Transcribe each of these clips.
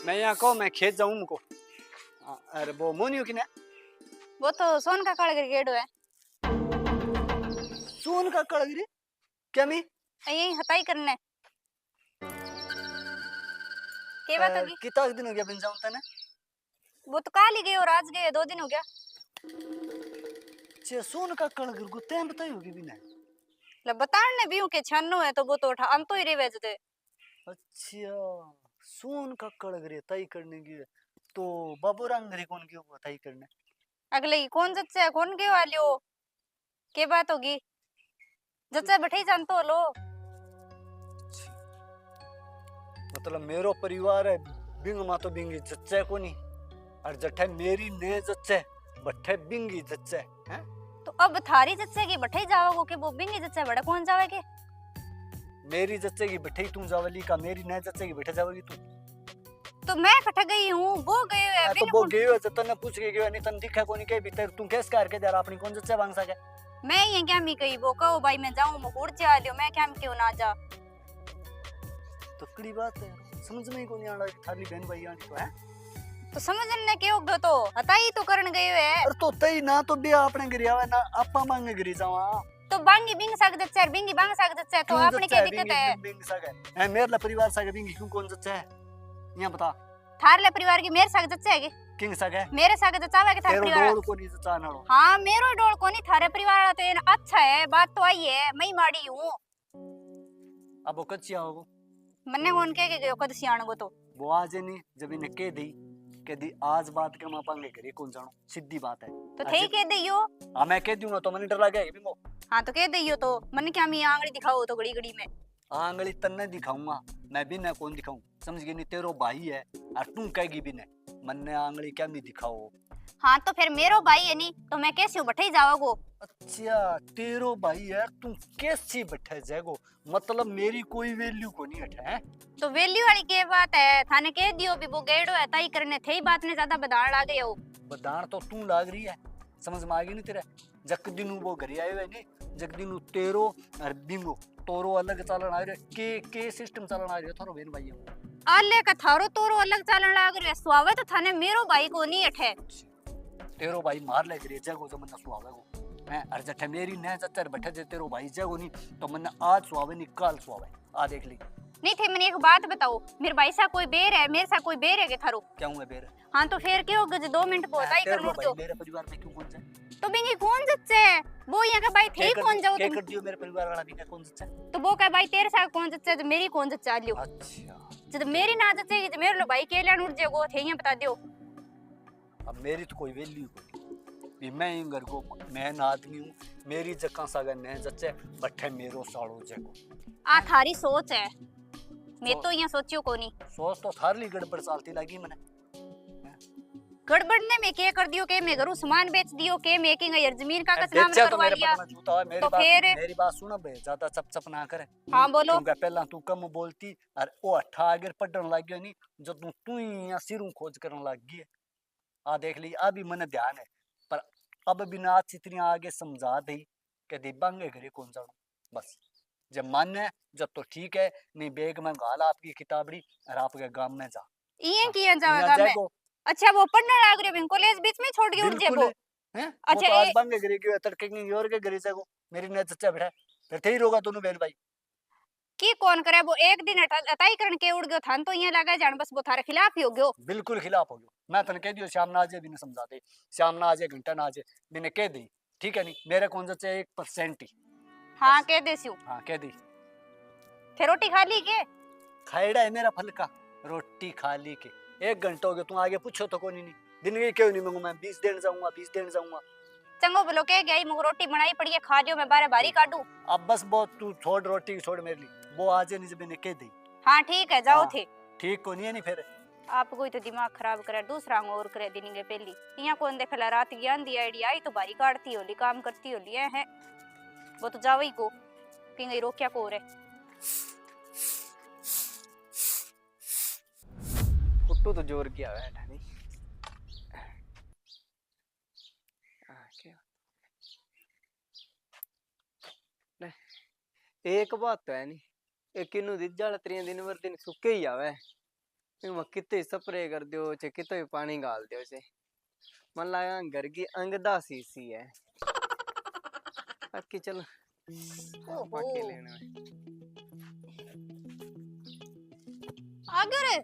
मैं यहाँ को मैं खेत जाऊँ मुको। अरे वो मोनियो की ना वो तो सोन का काल गेडो है। सोन का कड़गिरी क्या मी यही हताई करने के बात होगी। कितना दिन हो गया बिन जाऊँ तने वो तो काल ही गए और आज गए 2 दिन हो गया। चे सोन का कड़गिर को तैं बताई होगी बिना। ले बताने भी हूं के छन्नो है तो वो तो उठा हम तो ही रिवेज दे। अच्छा सोन का कड़गिरी तय करने की तो बाबू रंगरी कौन की वो तय करने अगले ही कौन जच्चा है कौन के वाली हो के बात होगी। जच्चा बैठे जानतो लो। मतलब मेरो परिवार है बिंग मा तो बिंगी जच्चे को नहीं और जठे मेरी ने जच्चे बठे बिंगी जच्चे हैं। तो अब थारी जच्चे की बैठे जाओगे के वो बिंगी जच्चा बड़ा कौन जावेगे। मेरी जच्चे की बैठे तू जावली का मेरी ने जच्चे की बैठे जावगी तू तो मैं कट गई हूं वो गए है तो वो गयो है तने पूछ के गयो नहीं तन दिखा कोनी के भीतर तू कैस करके दे अपनी कौन जच्चे मांग सके। मैं ये क्या मी कही वो कहो भाई मैं जाऊं मुकुड़ जा लियो मैं क्या क्यों ना जा। तो कड़ी बात है समझ में ही कोनी आड़ा थाली बहन भाई आनी तो है तो समझने के होगो तो हताई तो करन गए है। और तो तई ना तो बे आपने गिरी आवे ना आपा मांगे गिरी जावा तो बांगी बिंग सक जच्चा है बिंगी बांग सक जच्चा है तो आपने क्या दिक्कत है। बिंग सके है मेरे परिवार सके बिंगी क्यों कौन जच्चा है यहां बता थार ले परिवार की मेरे सक जच्चा है किंग सके मेरे सक जच्चा है के थारे परिवार डोल को नहीं जच्चा नाड़ो। हां मेरो डोल को नहीं थारे परिवार वाला तो ये अच्छा है बात तो आई है मैं माड़ी हूं। अब वो कच्चिया हो मन्ने कौन के गयो कद सियाण गो तो वो आज नहीं जब इन्हें कह दी आज बात के मां पांगे करे कौन जानो सीधी बात है तो थे कह दियो। हां मैं कह दूंगा तो मने डर लगेगा बिंगो। हां तो कह दियो तो मन्ने क्या मी आंगली दिखाओ तो घड़ी घड़ी में आंगली तन्ने दिखाऊंगा मैं भी ना कौन दिखाऊं समझ गई नहीं तेरो भाई है और तू कहेगी भी नहीं मन्ने आंगली क्या मी दिखाओ। हां तो फिर मेरो भाई है नहीं तो मैं कैसे बैठे जाओगो। अच्छा तेरो भाई है तू कैसी बैठे जाएगो मतलब मेरी कोई वैल्यू को नहीं हटे है। तो वैल्यू वाली के बात है थाने कह दियो भी वो गेड़ो है ताई करने थे बात ने ज्यादा बदान लाग गए हो। बदान तो तू लाग रही है समझ में आ गई नहीं तेरे जक दिन वो घर आए हुए नहीं जक दिन तेरो और बिंगो तोरो अलग चालन आ रहे के सिस्टम चालन आ रहे थारो बहन भाई आले का थारो तोरो अलग चालन लाग रे सुआवे तो थाने मेरो भाई को नहीं अठे तेरो भाई मार ले करे जगो जमना सुआवे को मैं अर जठे मेरी न जतर बैठे जे तेरो भाई जगो नहीं तो मन्ने आज सुआवे नहीं कल सुआवे आ देख ली नहीं थे मैंने एक बात बताओ मेरे भाई सा कोई बेर है मेरे सा कोई बेर है के थारो क्या हूं मैं बेर। हां तो फिर क्यों गज 2 मिनट पहुंचाई कर लूट दो मेरे परिवार में क्यों कौन सा तो बिंगी कौन जच्चे है वो यहां का भाई थे कौन जाओ तुम कर दियो मेरे परिवार वाला भी कौन जच्चा तो वो का भाई तेरे सा कौन जच्चे तो मेरी कौन जच्चा लियो। अच्छा जब मेरी ना जच्चे कि मेरे लो भाई के लेन उठ जेगो थे यहां बता दियो। अब मेरी तो कोई वैल्यू कोई मैं ही घर को मैं आदमी हूँ मेरी जक्का सागर ने जच्चे बट्ठे मेरो साड़ो जको आ थारी सोच है मैं तो यहाँ सोचियो को नहीं सोच तो थारली गड़बड़ चालती लगी मने गड़बड़ ने मैं के कर दियो के मैं घरू सामान बेच दियो के मेकिंग यार जमीन का नाम तो करवा लिया तो मेरी बात सुन बे ज्यादा चप ना करे। हां बोलो क्योंकि पहला तू कम बोलती और ओ अठा आगे पढ़न लग गयो नहीं जो तू ही यहां सिरों खोज करन लग गई आ देख ली अभी मने ध्यान है पर अब बिना आज इतनी आगे समझा दी कि दिबांगे घरे कौन जाऊं बस जब माने जब तो ठीक है नहीं बैग में गाल आपकी किताबड़ी और आपके गांव में जा ये किया जाएगा मैं अच्छा वो पढ़ने लग रहे हो कॉलेज बीच में छोड़ के उठ जे वो हैं अच्छा वो तो आज बांगे घरे के तड़के की और के घरे जागो मेरी ने चच्चा बैठा फिर थे ही रोगा दोनों बहन भाई की कौन करे वो एक दिन अताई करन के उड़ गयो थान तो ये लगा जान बस वो थारे खिलाफ ही हो गयो बिल्कुल खिलाफ हो गयो मैं तने कह दियो शाम ना आजे भी ने समझा दे शाम ना आजे घंटा ना आजे मैंने कह दी ठीक है नहीं मेरे कौन सा 1% ही हां कह देसियो हां कह दी थे रोटी खा ली के खाएड़ा है मेरा फल का रोटी खा ली के 1 घंटा हो गया तू आगे पूछो तो कोनी नहीं दिन के क्यों नहीं मांगू मैं 20 दिन जाऊंगा चंगो बोलो के गई मुझे रोटी बनाई पड़ी है खा लियो मैं बारे बारी काटू अब बस बहुत तू छोड़ रोटी छोड़ मेरे लिए वो आज नहीं जब मैंने कह दी हां ठीक है जाओ थे ठीक को नहीं है नहीं फिर आप कोई तो दिमाग खराब करे दूसरा और करे दिन के पहली यहाँ कौन देखला रात ज्ञान दी आईडिया आई तो बारी काटती होली काम करती होली है वो तो जाओ ही को कि रोक्या को रे कुट्टू तो जोर किया है नहीं एक बात तो है नहीं एक किन्नू दिज्जाल त्रिया दिन वर दिन सुके ही आवे मैं कितने स्प्रे कर दियो चे कितने पानी गाल दियो चे मन लगा घर की अंगदा सी है बाकी चल ओहो बाकी लेना है आगे रे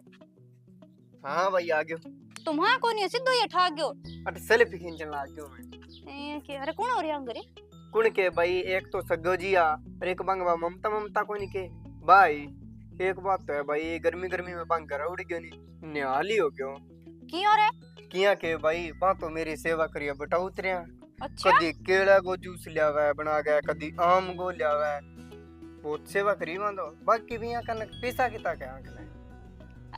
हाँ भाई आ गयो तुम्हारा कौन है सीधो ये ठा गयो अट सेल्फी खींचने लाग गयो मैं के अरे कौन हो रहा अंगरे कुण के भाई एक तो सग्गो जिया और एक बंगवा ममता ममता कोनी के भाई एक बात तो है भाई गर्मी गर्मी में बंग घर उड़ गयो नी निहाली हो गयो क्यों रे किया के भाई बा तो मेरी सेवा करिया बेटा उतरिया अच्छा कदी केला को जूस लियावे बना के कदी आम को लियावे बहुत सेवा करी वहां तो बाकी भी यहाँ कनक पैसा किता के आंख ने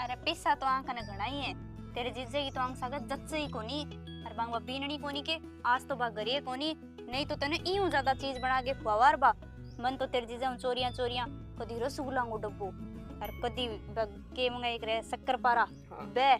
अरे पिस्सा तो आंख ने घना ही है तेरे जीजे की तो आंख सागा जच्चे ही कोनी अरे बांगवा बीननी कोनी के आज तो बा गरिए कोनी नहीं तो तने इयूं ज्यादा चीज बना के खुआवार बा मन तो तेरे जीजा चोरियां चोरियां कदी रसगुल्ला को डब्बो और कदी के मंगाई करे शक्कर पारा बे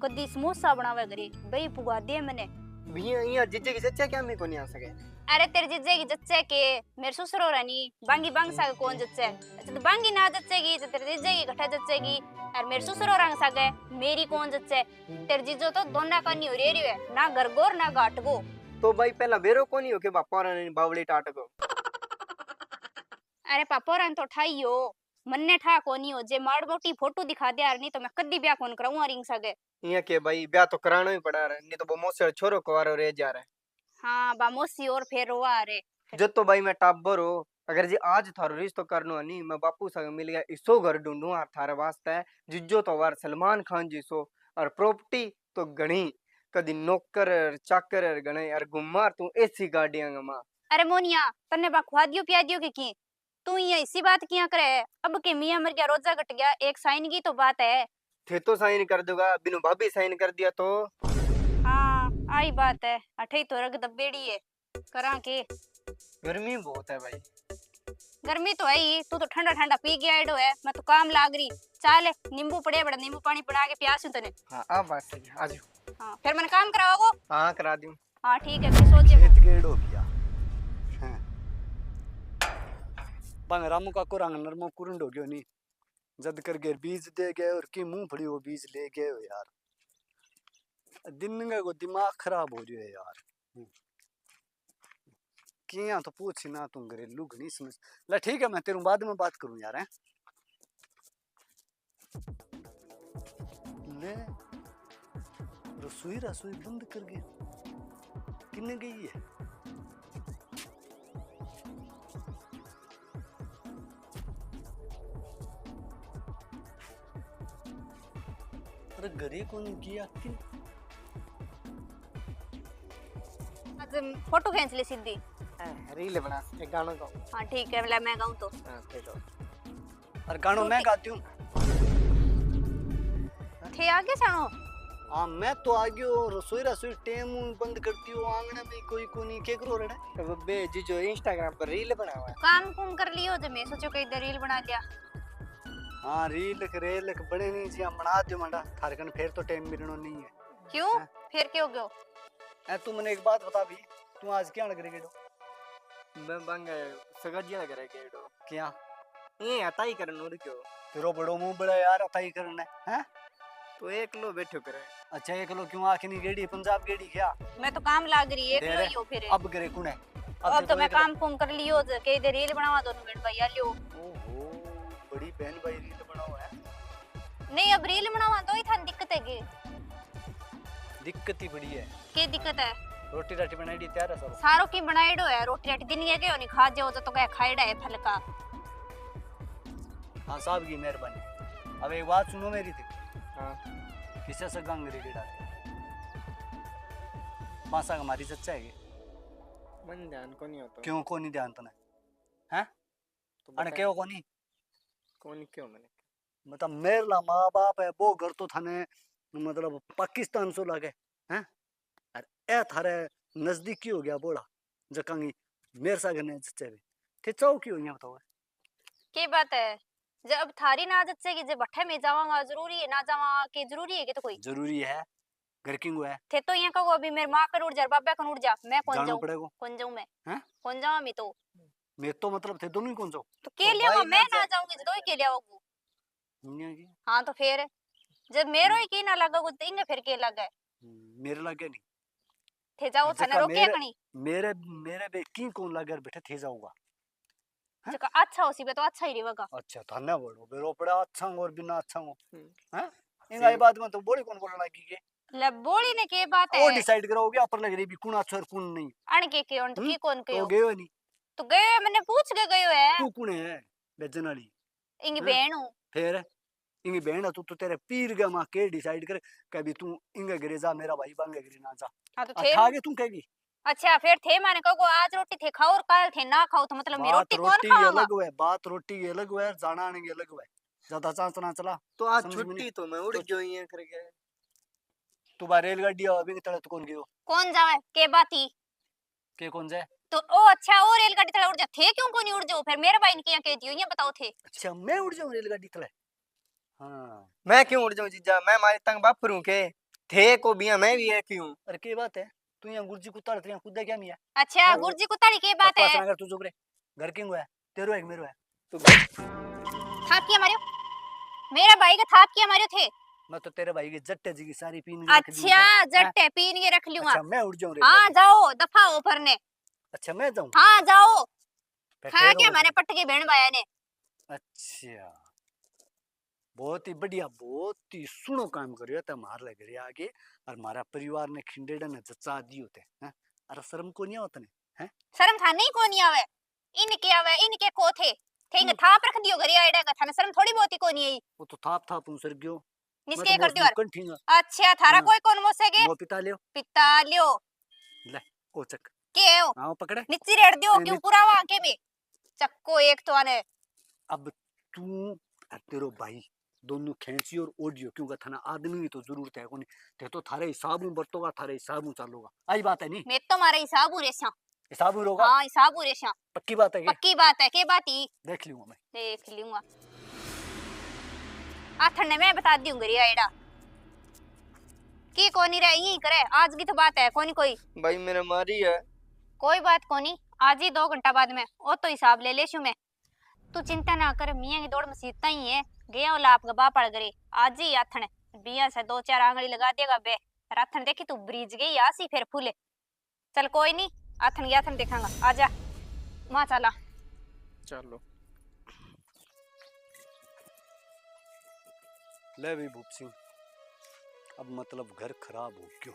कदी समोसा बनावे घरे बई पुगा दे मने भैया यहाँ जीजे की सच्चा क्या मैं को नहीं आ सके अरे तेरे जीजे की जच्चे के मेरे ससुर हो रानी बांगी बांग सा कौन जच्चे अच्छा तो बांगी ना जच्चेगी तो तेरे जीजे की घटा जच्चेगी और मेरे ससुर हो रंग सागे मेरी कौन जच्चे तेरे जीजो तो दोना का नहीं हो रही है ना गरगोर ना गाटगो तो भाई पहला बेरो को नहीं हो के बापा ने बावड़ी टाट को अरे पापा रन तो ठाइयो मन्ने ठा कोनी हो जे माड़ मोटी फोटो दिखा दे यार नहीं तो मैं कदी ब्याह कौन कराऊं रिंग सगे यहाँ के भाई ब्याह तो कराना ही पड़ा रहा नहीं तो वो मोसे छोरो कुवारो रह जा रहा है हाँ बामोसी और फिर रोवा रे जो तो भाई मैं टाबर हो अगर जी आज थारो रिश्तो करनो नहीं मैं बापू संग मिल गया इसो घर ढूंढूं और थारे वास्ते जिज्जो तो वार सलमान खान जी सो और प्रॉपर्टी तो गणी कदी नौकर चाकर गणे और गुम्मार तू ऐसी गाड़ियां गमा अरे मोनिया तन्ने बा खुआ दियो पिया दियो की तू ये इसी बात किया करे अब के मियां मर गया रोजा कट गया एक साइन की तो बात है थे तो साइन कर दूंगा बिनु भाभी साइन कर दिया तो हाँ आई बात है अठे तो रग दबेड़ी है करा के गर्मी बहुत है भाई गर्मी तो है ही तू तो ठंडा ठंडा पी गया एडो है मैं तो काम लाग रही चाल नींबू पड़े बड़ा नींबू पानी बना के प्यास तने हाँ अब बात सही है आज हाँ फिर मैंने काम कराओगो हाँ करा दूं हाँ ठीक है फिर सोचे खेत गेड़ो किया बंग रामू का को रंग नरमो कुरंड हो गयो नी जद कर गए बीज दे गए और की मुंह फड़ी वो बीज ले गए हो यार दिन का को दिमाग खराब हो रही है यार किया तो पूछ ना तुम घरेलू घनी समझ ला ठीक है मैं तेरे बाद में बात करूं यार हैं ले रसोई रसोई बंद कर गया किन्ने गई है अरे घरे कौन किया कि आज फोटो खींच ले सीधी रील बना एक गाना गाओ हाँ ठीक है मतलब मैं गाऊं तो हाँ ठीक है और गानों मैं गाती हूँ थे आगे सानो हाँ मैं तो आगे हो रसोई रसोई टेम बंद करती हूँ आंगने में कोई कोनी के करो रड़ा अब बे जी जो इंस्टाग्राम पर रील बना हुआ है काम कुम कर लियो जब मैं सोचो कहीं इधर रील बना लिया हाँ रील रेल बड़े नहीं जी हम बना दो मंडा थारे कन फिर तो टाइम मिलनो नहीं है क्यों हाँ। फिर क्यों गयो ए तू मैंने एक बात बता भी तू आज क्या लग रही मैं बंग सगजिया करे केडो क्या ये आता ही करन उड़ क्यों तेरो बड़ो मुंह बड़ा यार आता ही करना है तो एक लो बैठो करे अच्छा एक लो क्यों आखिर नहीं गेड़ी पंजाब गेड़ी क्या मैं तो काम लाग रही है तेरे- क्यों फिर अब करे कौन है अब तो मैं काम कुम कर लियो के इधर रील बनावा दोनों मिनट भैया लियो ओहो बड़ी बहन भाई रील बनाओ है नहीं अब रील बनावा तो ही था दिक्कत है के दिक्कत ही बड़ी है के दिक्कत है रोटी राटी बनाई दी तैयार है सब सारो की बनाईडो है रोटी राटी दिन के नहीं खा जाओ तो क्या खाईड़ा है फल का हाँ साहब की मेहरबानी अब एक बात सुनो मेरी थी हां किसे से गंग रे गेड़ा पासा हमारी सच्चा है मन ध्यान को नहीं होता क्यों को नहीं ध्यान तने हैं तो अने क्यों को नहीं कौन क्यों मैंने मतलब मेरा माँ बाप है वो घर तो थाने मतलब पाकिस्तान सो लागे हैं अरे ए थारे नजदीकी हो गया बोला जकांगी मेरे सा गने सच्चे भी थे चौकी हो गया बताओ के बात है जब थारी ना आदत से कि जे भट्ठे में जावांगा जरूरी है ना जावा के जरूरी है कि तो कोई जरूरी है घर की है थे तो यहाँ कहो अभी मेरे माँ कर उड़ जा बाबा कर उड़ जा मैं कौन जाना जाऊं पड़ेगा कौन जाऊं मैं हैं कौन जाऊं मैं मैं तो मतलब थे दोनों ही कौन सो तो के तो लिया भाई मैं ना ना जाऊंगी तो ही के लिया होगू दुनिया की हाँ तो फिर जब मेरो ही की ना लगा को इंगे फिर के लगा मेरे लगे नहीं थे जाओ थाने जका रोके कणी मेरे मेरे बे की कौन लगे बैठे थे जाऊंगा जका अच्छा होसी बे तो अच्छा ही रेगा अच्छा थाने बोलो बेरो पड़ा अच्छा और बिना अच्छा हो हैं सही। इंगा ये बात में तो बोली कौन बोलने लगी के ले बोली ने के बात वो है डिसाइड करोगे अपर लग रही भी कौन अच्छा और कौन नहीं अण के उन की कौन तो कयो गयो नहीं तो गयो मैंने पूछ के गयो है तू कौन है बेजन वाली इंगी हाँ? बहन हूं फिर इंगे बहन है, तू तो तेरे पीर के मां के डिसाइड कर कभी तू इंगे घरे जा मेरा भाई बांगे घरे ना जा हां तो थे अठा के तू कहेगी अच्छा फिर थे माने को आज रोटी थे खाओ और कल थे ना खाओ तो मतलब मैं बात रोटी कौन रोटी खाऊंगा अलग हुआ बात रोटी अलग हुआ जाना आने अलग हुआ ज्यादा चांस ना चला तो आज समझ में छुट्टी नहीं तो मैं उड़ तो- गई है करके तू बार रेलगाड़ी अभी के तले तो कौन गयो कौन जावे के बाती के कौन जाए तो ओ अच्छा ओ रेलगाड़ी तले उड़ जा थे क्यों को नहीं उड़ जाओ फिर मेरे भाई ने किया कह दियो ये बताओ थे अच्छा मैं उड़ जाऊं रेलगाड़ी तले हाँ मैं क्यों उड़ जाऊं जीजा मैं मारे तंग बापरू के थे को बिया मैं भी है क्यों अरे के बात है तू यहाँ गुरुजी कुत्ता रख खुद क्या नहीं है अच्छा हाँ, गुरुजी कुताड़ी के बात बकवास है ना कर तू चुप रे घर क्यों है तेरो है कि मेरो है तो थाप किया मारियो मेरा भाई का थाप किया मारियो थे मैं तो तेरे भाई की जट्टे जी की सारी पीन के रख दी अच्छा है। जट्टे पीन के रख लूंगा अच्छा मैं उड़ जाऊं हाँ रेलगाड़ी जाओ दफा ऊपर ने अच्छा मैं जाऊं हाँ जाओ फिर खा तेरो के हो हमारे जाए। पट्ट के बहन भाया ने अच्छा बहुत ही बढ़िया बहुत ही सुनो काम करियो ते मार लग रही आगे और हमारा परिवार ने खिंडेड़ा ने जचा दी होते हैं अरे शर्म को नहीं होता ने हैं शर्म था नहीं कोनी आवे इनके को थे इंगे थाप रख दियो घरे आइडा का थाने शर्म थोड़ी बहुत ही कोनी आई वो तो थाप उन सर गयो मैं निसके तो कर दियो कंठीगा अच्छा थारा हाँ। कोई कौन मोसे के वो पिता लियो पिता लियो ले कोचक के हो आओ पकड़े नीचे रेड़ दियो ए, क्यों नी- पूरा वहां के भी चक्को एक तो आने अब तू और तेरो भाई दोनों खेची और ओडियो क्योंकि थाना आदमी की तो जरूरत है कोनी ते तो थारे हिसाब में बरतोगा थारे हिसाब में चालूगा आई बात है नहीं मैं तो मारे हिसाब हो रेसा हिसाब में होगा हाँ हिसाब हो रेसा पक्की बात है ये पक्की बात है के बात ही देख लूंगा मैं देख लूंगा आथन ने मैं बता दी घरे आइडा की कोनी रहे यही करे आज की तो बात है कोनी कोई भाई मेरा मारी है कोई बात कोनी आज ही 2 घंटा बाद में वो तो हिसाब ले लेशु मैं तू चिंता ना कर मियां की दौड़ मसीता ही है गया वाला आपका बापड़ करे आज ही आथन बिया से 2-4 आंगली लगा देगा बे राथन देखी तू ब्रिज गई आसी फिर फूले चल कोई नहीं आथन गया आथन देखांगा आजा मां चला चलो ले भी भूप सिंह अब मतलब घर खराब हो क्यों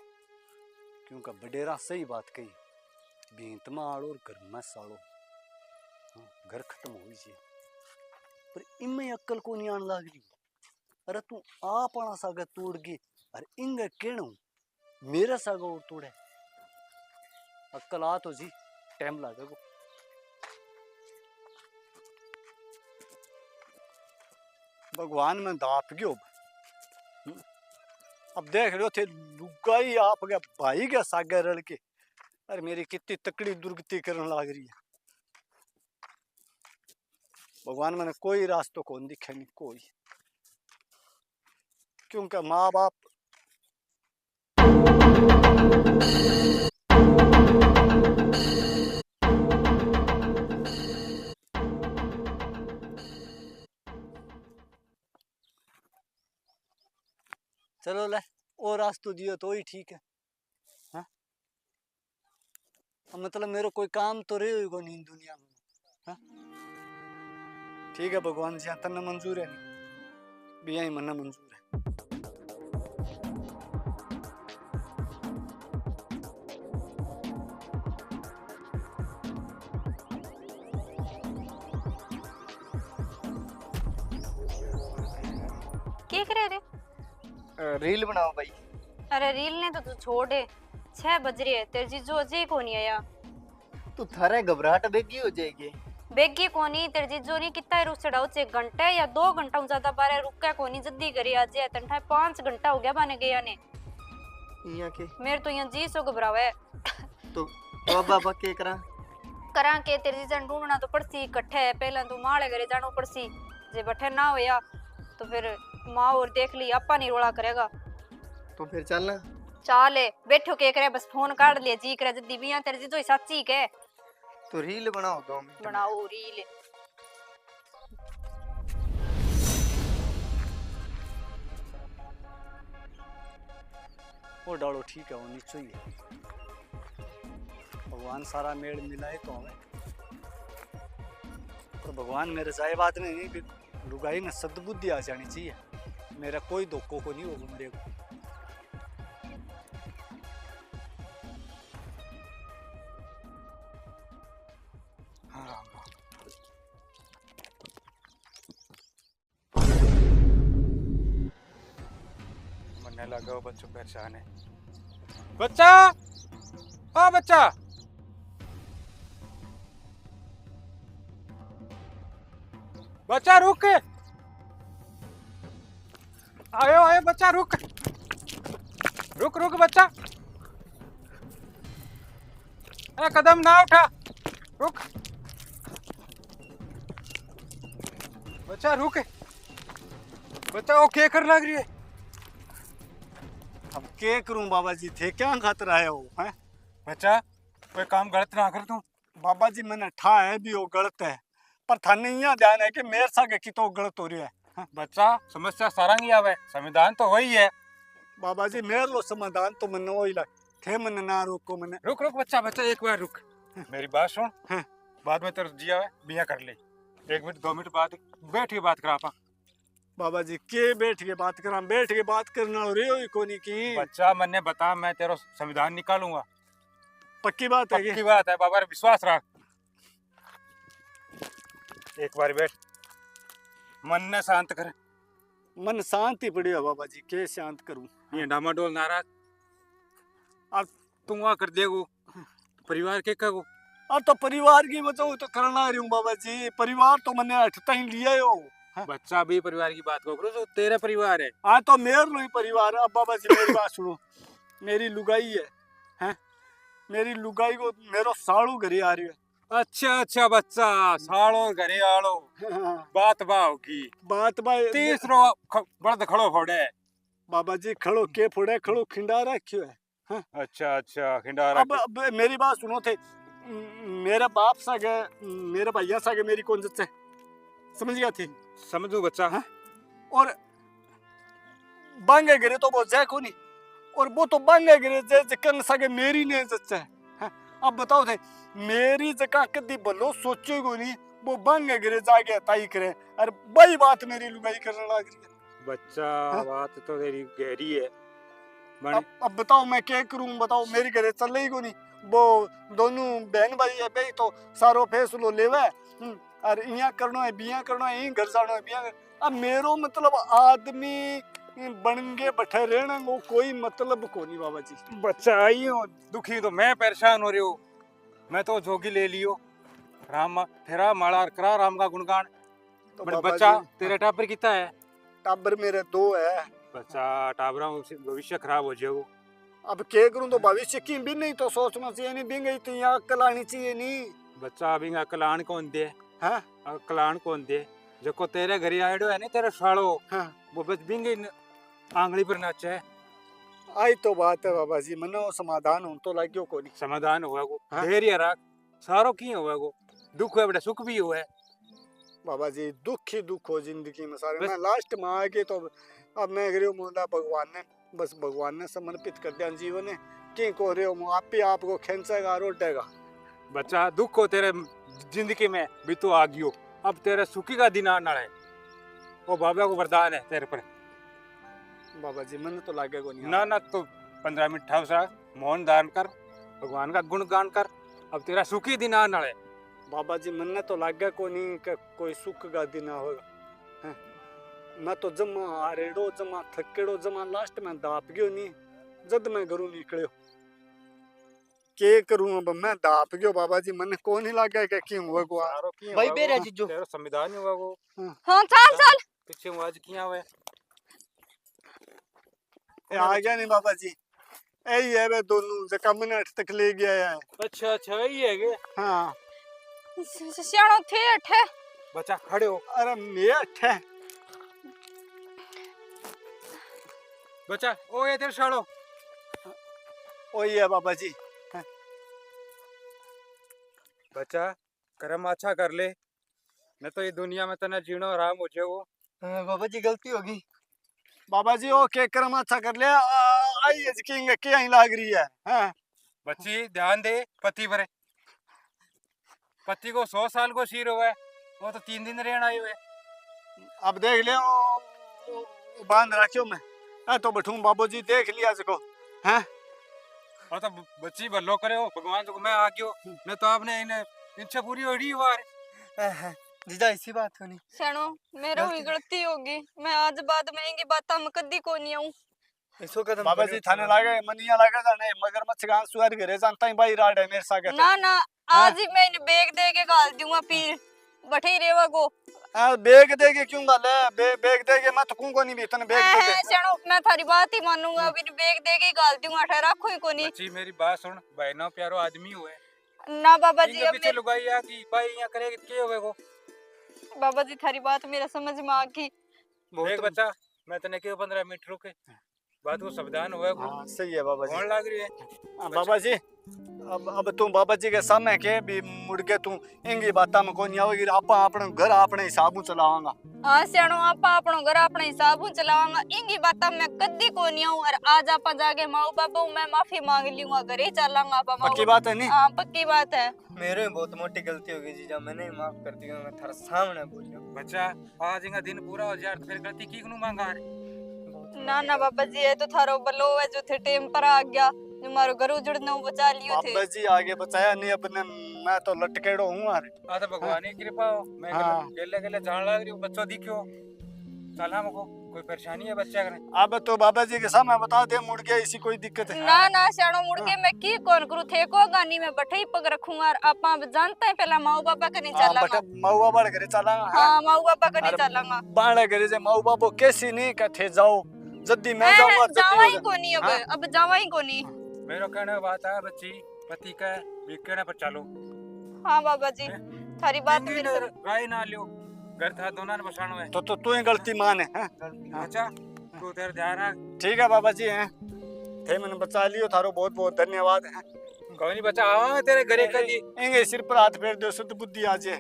क्योंकि बडेरा सही बात कही भींत में आड़ो और घर में साड़ो हाँ, घर खत्म हो जाए पर इनमें अक्कल को नहीं आने लग रही अरे तू आपना सागर तोड़ के अरे इंगे केणो मेरा सागर और तोड़े अक्कल आ तो जी टाइम लगेगा भगवान में दाप गयो अब देख लो थे लुगाई आप गया भाई के सागे रल के अरे मेरी कितनी तकड़ी दुर्गति करने लग रही है भगवान मैंने कोई रास्ता कौन दिखे नहीं कोई क्योंकि माँ बाप चलो ले और रास्ता दियो तो ही ठीक है हाँ मतलब मेरा कोई काम तो रहे होगा नहीं दुनिया में हाँ ठीक है भगवान जी तन्ना मंजूर है नहीं भी यही मन्ना मंजूर है क्या करे रे रील बनाओ भाई अरे रील ने तो तू छोड़ दे 6 बज रहे हैं तेरे जीजू अजय को नहीं आया तू थारे घबराहट बेगी हो जाएगी बेगी कोनी तेरे जीजू ने कितना रुक चढ़ाओ 1 घंटे या 2 घंटा ज्यादा बारे रुका कोनी जल्दी करी आज है तंठा 5 घंटा हो गया बने गया ने यहाँ के मेरे तो यहाँ जी सो घबरावे तो बाबा के करा करा के तेरे जीजन ढूंढना तो पड़सी इकट्ठे पहले तू माले घरे जानो पड़सी जे बठे ना होया तो फिर माँ और देख ली आपा नहीं रोला करेगा तो फिर चलना चाले बैठो के करे बस फोन काट ले जी करे जल्दी बिया तेरे जीजू सच्ची के तो रील बनाओ 2 मिनट में। बनाओ रील वो डालो ठीक है, होनी चाहिए। भगवान सारा मेल मिलाए तो हमें, तो भगवान मेरे जाए बात नहीं कि लुगाई में सद्बुद्धि आ जानी चाहिए। मेरा कोई धोखो को नहीं होगा मेरे को। हाँ मरने लगा वो बच्चों परेशान है। बच्चा, हाँ बच्चा, बच्चा रुक, आयो आयो बच्चा रुक, रुक रुक बच्चा, अरे कदम ना उठा, रुक बच्चा रुक, बच्चा वो क्या कर लग रही है? अब क्या करूं बाबा जी, थे क्या खातर आया हो हैं? बच्चा कोई काम गलत ना कर तू। बाबा जी मैंने ठा है भी वो गलत है, पर थाने यहाँ ध्यान है कि मेरे सागे की तो गलत हो रही है। बच्चा समस्या सारंगी आवे, संविधान तो वही है। बाबा जी मेरे लो समाधान तो मैंने वही लग थे, मैंने ना रोको मैंने। रुक रुक बच्चा, बच्चा एक बार रुक, मेरी बात सुन। हाँ। बाद में तेरा जिया है बिया कर ले, 1 मिनट 2 मिनट बाद बैठ के बात करा पा। बाबा जी के बैठ के बात करा, बैठ के बात करना रे हो कोनी की। बच्चा मैंने बता, मैं तेरा संविधान निकालूंगा, पक्की बात है पक्की ये? बात है, बाबा रे विश्वास रख। एक बार बैठ, मन ने शांत कर। मन शांति पड़ी है बाबा जी, के शांत करूं? ये डामाडोल नाराज अब तू आ कर देगो, परिवार के कहो। अब तो परिवार की बचाओ तो करना रही हूँ बाबा जी, परिवार तो मैंने हटता ही लिया हो। बच्चा भी परिवार की बात करो, जो तेरा परिवार है। हाँ तो मेरे लो ही परिवार है। अब बाबा जी मेरी बात सुनो, मेरी लुगाई है, हैं? मेरी लुगाई को मेरो साड़ू घरे आ रही है। अच्छा अच्छा बच्चा, सालो घरे आलो, बात बाव की बात भाई तीसरो बड़द खड़ो फोड़े। बाबा जी खड़ो के फोड़े, खड़ो खिंडा रखियो है। अच्छा अच्छा खिंडारा। अब मेरी बात सुनो थे, मेरा बाप सागे, मेरा भैया सागे मेरी कौन जत है, समझ गया थी? समझो बच्चा। हाँ? और बांगे गिरे तो वो जय को नहीं, और वो तो बांगे गिरे जय जकन सागे मेरी नहीं जत है। अब बताओ थे, मेरी जगह कदी भलो सोचो को नहीं, वो बांगे गिरे जागे ताई करे, अरे वही बात मेरी लुगाई करने लग रही है। बच्चा हाँ? बात तो तेरी गहरी है। अब बताओ मैं क्या करूं, बताओ मेरी घरे चल ही को नहीं। वो दोनों बहन भाई है भाई, तो सारो फैसलो लेवे, और यहाँ करना है बिया करना है, यहीं घर जाना है बिया। अब मेरो मतलब आदमी बनगे बैठे रहने को कोई मतलब को नहीं बाबा जी। बच्चा आई हो दुखी तो मैं परेशान हो रही हूँ, मैं तो जोगी ले लियो राम तेरा माला करा राम का गुणगान। तो बट बाबा बच्चा जी, तेरा टाबर कितना है? टाबर मेरे 2 है। बच्चा टाबरा भविष्य खराब हो जाएगा। अब क्या करूं, तो भविष्य की भी नहीं तो सोचना चाहिए, नहीं भी गई तो यहाँ अक्ल आनी चाहिए नहीं। बच्चा अभी अकलान कौन दे? हाँ अकलान कौन दे? जो तेरे घरे आयो है ना तेरा सालो, हाँ वो बस बिंगे आंगली पर नाचे है। आई तो बात है बाबा जी, मनो समाधान हो तो लाग्यो को नहीं। समाधान हुआ को हाँ? धैर्य रख, सारो की हुआ को दुख है बड़ा सुख भी हुआ है। बाबा जी दुख ही दुख हो जिंदगी में सारे। बस- मैं लास्ट में आके तो अब मैं गृह मोदा भगवान ने, बस भगवान ने समर्पित कर दिया जीवन है। की को रहे हो आप ही आपको खेचेगा रोटेगा। बच्चा दुख हो तेरे जिंदगी में भी तो आ गयो, अब तेरे सुखी का दिन आना है, वो बाबा को वरदान है तेरे पर। बाबा जी मन तो लागे को नहीं। ना ना तो 15 मिनट ठाव सा मौन दान कर, भगवान का गुणगान कर, अब तेरा सुखी दिन आना है। बाबा जी मन तो लागे को नहीं कि कोई सुख का दिन होगा। हैं? मैं तो जमा हारेड़ो जमा थकेड़ो जमा लास्ट में दाप गयो नहीं, जद मैं घरों निकलियो। के करूं अब मैं दाप गयो बाबा जी, मन को नहीं लागे कि क्यों हुआ को। भाई बेरा जीजो तेरा संविधान हुआ वो हाँ चल चल। पीछे आवाज किया हुआ है। ए आ गया नहीं बाबा जी, यही है वे दोनों जका मन अठ तक ले गया है। अच्छा अच्छा यही है के? हाँ सियाणो थे अठे। बच्चा खड़े हो। अरे मैं अठ है। बच्चा ओ ये तेरे सालो वही है बाबा जी। बच्चा कर्म अच्छा कर ले, न तो ये दुनिया में तना जीना आराम हो जाएगो। बाबा जी गलती होगी। बाबा जी ओ के कर्म अच्छा कर ले, आई यकीन क्या ही लाग रही है हाँ बच्ची ध्यान दे पति पर। पति को 100 साल को शीर हुआ है, वो तो 3 दिन रहना आए हुए। अब देख ले वो बांध रखियो मैं तो बैठूं बाबू जी देख लिया इसको हैं और तो बच्ची भलो करे हो भगवान तो मैं आ गयो, नहीं तो आपने इन्हें इच्छा पूरी हो रही बार। जीजा ऐसी बात होनी सणो मेरा हुई गलती होगी, मैं आज बाद में इनकी बात में कदी को नहीं आऊं। इसो कदम बाबा जी थाने लागे मनिया लागे जाने मगरमच्छ गांव सुअर घरे जानता ही भाई राड है मेरे सागे ना ना आज ही मैं इन्हें बेग दे के गाल दूंगा पीर बैठे ही रेवा को। बेग दे के क्यों गाल है बेग दे के मैं तो को नहीं भी तने बेग दे के सणो मैं थारी बात ही मानूंगा, अभी बेग दे के गाल दूंगा, ठहरा कोई को नहीं। बच्ची मेरी बात सुन, बहनों प्यारो आदमी हुए ना बाबा जी इनके अब पीछे लुगाई आ की भाई यहाँ करेगी के होवे को। बाबा जी थारी बात मेरा समझ में आ गई। देख बच्चा मैं तने क्यों 15 मिनट रुके बात को सावधान हुए को हाँ सही है बाबा जी कौन लाग रही है। बाबा जी अब तू बाबा जी के सामने के भी मुड़ के तू इंगी बाता में कोनी आओगी आपा अपने घर अपने हिसाब से चलावांगा। हाँ सणो आपा अपनो घर अपने हिसाब से चलावांगा, इंगी बात मैं कदी को नहीं आऊं। और आज आपा जाके माऊ बाबू मैं माफी मांग लूंगा, घरे चलांगा आपा माऊ। पक्की बात है नहीं हाँ पक्की बात है। मेरे में बहुत मोटी गलती हो गई जीजा, मैंने माफ कर दिया, मैं थारा सामने बोलियो। बच्चा आज इनका दिन पूरा हो जाए फिर गलती की कनु मांगा रे। ना ना बाबा जी ये तो थारो बलो है जो थे टेम पर आ गया, जो मारो घर उजड़ना बचा लियो थे। बाबा जी आगे बचाया नहीं अपने मैं तो लटकेड़ो हूँ यार। आ तो भगवान की कृपा हो, मैं हाँ। गेले गेले जान लग रही हूँ बच्चों दिखियो चल हमको कोई परेशानी है बच्चा करे। अब तो बाबा जी के सामने बता दे मुड़ गया इसी कोई दिक्कत है ना ना शानो मुड़ के मैं की कौन करूँ थे को गानी में बैठे ही पग रखूंगा। और आपा अब जानते हैं पहला माऊ बाबा का नहीं चलांगा। मऊआ बाड़ घरे चलांगा हाँ माऊ बाबा का नहीं अरे चलांगा। बाड़ा घरे से मऊ बाबू कैसी नहीं कथे जाओ जल्दी मैं जाऊंगा जावा ही को नहीं अब जावा ही को नहीं। मेरा कहने की बात है बच्ची पति का भी कहने पर चलो। हाँ बाबा जी थारी बात इंगी मेरे ने से राय ना लियो, घर था दोनों ने बसानो है। तो तू ही गलती मान है अच्छा तू तेरे ध्यान रख। ठीक है बाबा जी हैं थे मैंने बचा लियो थारो बहुत बहुत धन्यवाद है। कोई नहीं बच्चा आवा तेरे घरे कल इंगे सिर पर हाथ फेर दो शुद्ध बुद्धि आ जाए।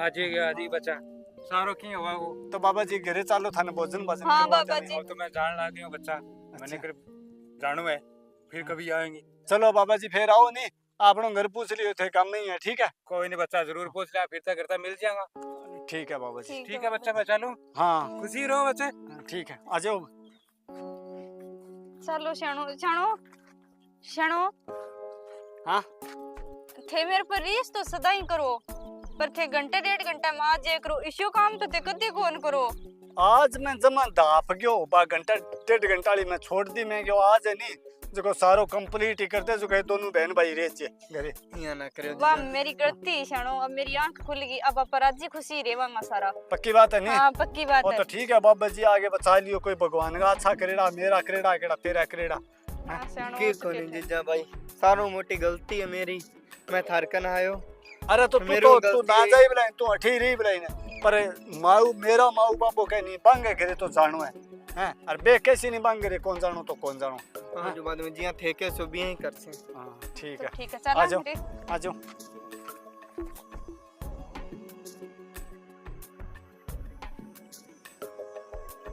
आज ही बच्चा सारो की हुआ वो। तो बाबा जी घरे चालो थाने भोजन भजन हाँ करवा बाबा जाने। जी। और तो मैं जान ला गई हूँ बच्चा, मैंने कर जानू है फिर कभी आएंगे। चलो बाबा जी फिर आओ नहीं आपनो घर पूछ लियो थे काम नहीं है ठीक है। कोई नहीं बच्चा जरूर पूछ लिया फिर करता मिल जाएगा। ठीक है बाबा जी ठीक है बच्चा मैं चलूं। हाँ खुशी रहो बच्चे। ठीक है आ जाओ। चलो शानो शानो शानो हाँ थे मेरे पर रीस तो सदा ही करो, पर थे घंटे 1.5 घंटा में आज ये करो, इश्यो काम तो ते कदी कौन करो। आज मैं जमा दाप गयो बा घंटा 1.5 घंटा मैं छोड़ दी मैं गयो आज है नहीं जो सारो कंप्लीट ही करते जो कहे दोनों बहन भाई रह जे घरे। यहाँ ना करो वाह जीजा। मेरी गलती शानो, अब मेरी आंख खुल गई, अब आप राजी खुशी रेवांगा सारा। पक्की बात है नहीं हाँ पक्की बात वो है। तो ठीक है बाबा जी आगे बचा लियो कोई भगवान का अच्छा करेड़ा मेरा करेड़ा केड़ा तेरा करेड़ा। हाँ, शानो, की वो तो कोनी कहते हैं। जीजा भाई, सारो मोटी गलती है मेरी, मैं थारकन आयो। अरे तो तू मेरो तो तू गलती ना है। जाई बुलाई तू अठी रही बुलाई ना पर माऊ मेरा माऊ बापो कह नहीं बांगे घरे तो जानो है हैं और बे कैसी नहीं बांगे रे कौन जानो तो कौन जानो। हाँ जो बाद में जिया थे के सो भी यही कर से। हाँ ठीक तो है ठीक है आ चलो जाओ फिर। आ जाओ।